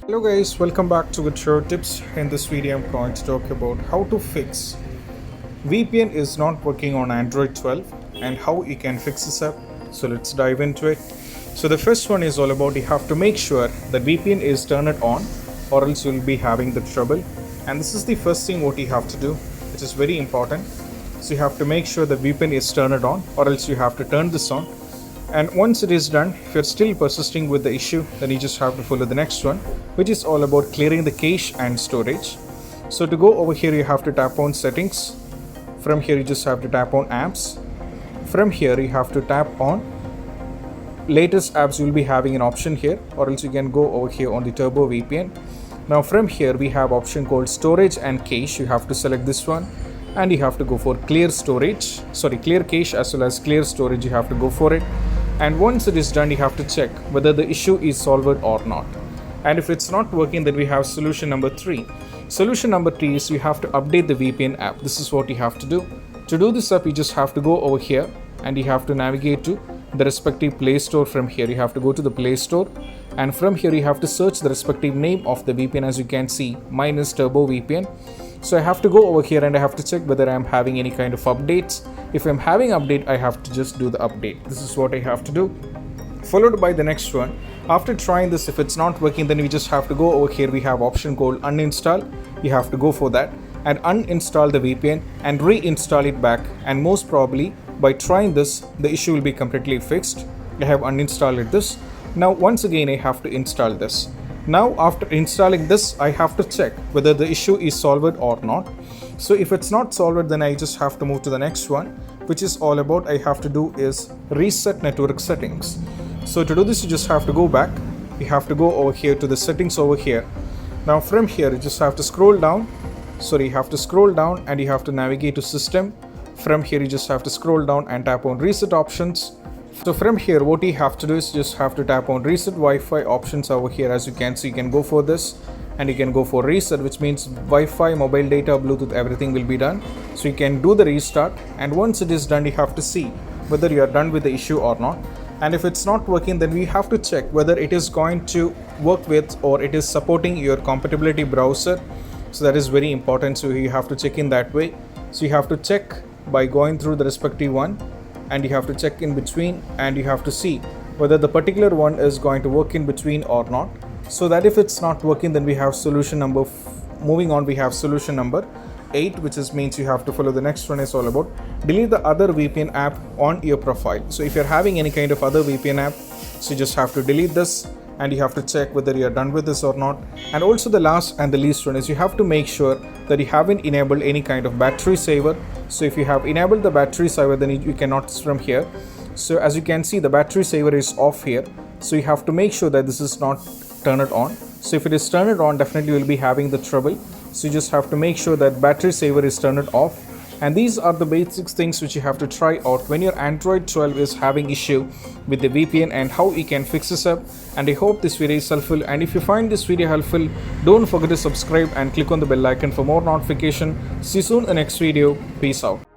Hello guys, welcome back to Good Show Tips. In this video I'm going to talk about how to fix VPN is not working on Android 12 and how you can fix this up. So let's dive into it. So the first one is all about you have to make sure that VPN is turned on or else you'll be having the trouble. And this is the first thing what you have to do, which is very important. So you have to make sure the VPN is turned on or else you have to turn this on. And once it is done, if you're still persisting with the issue, then you just have to follow the next one, which is all about clearing the cache and storage. So to go over here, you have to tap on settings. From here, you just have to tap on apps. From here, you have to tap on latest apps. You'll be having an option here, or else you can go over here on the Turbo VPN. Now from here, we have option called storage and cache. You have to select this one. And you have to go for clear cache as well as clear storage. You have to go for it. And once it is done, you have to check whether the issue is solved or not. And if it's not working, then we have solution number 3. Solution number 3 is you have to update the VPN app. This is what you have to do. To do this up, you just have to go over here and you have to navigate to the respective Play Store. From here, you have to go to the Play Store. And from here, you have to search the respective name of the VPN. As you can see, mine is Turbo VPN. So I have to go over here and I have to check whether I'm having any kind of updates. If I'm having update, I have to just do the update. This is what I have to do. Followed by the next one. After trying this, if it's not working, then we just have to go over here. We have option called uninstall. You have to go for that and uninstall the VPN and reinstall it back. And most probably by trying this, the issue will be completely fixed. I have uninstalled this. Now once again, I have to install this. Now after installing this, I have to check whether the issue is solved or not. So if it's not solved, then I just have to move to the next one, which is all about I have to do is reset network settings. So to do this, you just have to go back. You have to go over here to the settings over here. Now from here, you just have to scroll down. You have to scroll down and you have to navigate to system. From here, you just have to scroll down and tap on reset options. So from here, what you have to do is just have to tap on reset Wi-Fi options over here. As you can see, you can go for this and you can go for reset, which means Wi-Fi, mobile data, Bluetooth, everything will be done. So you can do the restart, and once it is done, you have to see whether you are done with the issue or not. And if it's not working, then we have to check whether it is going to work with or it is supporting your compatibility browser. So that is very important. So you have to check in that way. So you have to check by going through the respective one. And you have to check in between and you have to see whether the particular one is going to work in between or not. So that if it's not working, then we have solution number moving on, we have solution number 8, which means you have to follow the next one. Is all about delete the other VPN app on your profile. So if you're having any kind of other VPN app, so you just have to delete this and you have to check whether you're done with this or not. And also the last and the least one is you have to make sure that you haven't enabled any kind of battery saver. So if you have enabled the battery saver, then you cannot from here. So as you can see, the battery saver is off here. So you have to make sure that this is not turned on. So if it is turned on, definitely you will be having the trouble. So you just have to make sure that battery saver is turned off. And these are the basic things which you have to try out when your Android 12 is having issue with the VPN and how you can fix this up. And I hope this video is helpful. And if you find this video helpful, don't forget to subscribe and click on the bell icon for more notification. See you soon in the next video. Peace out.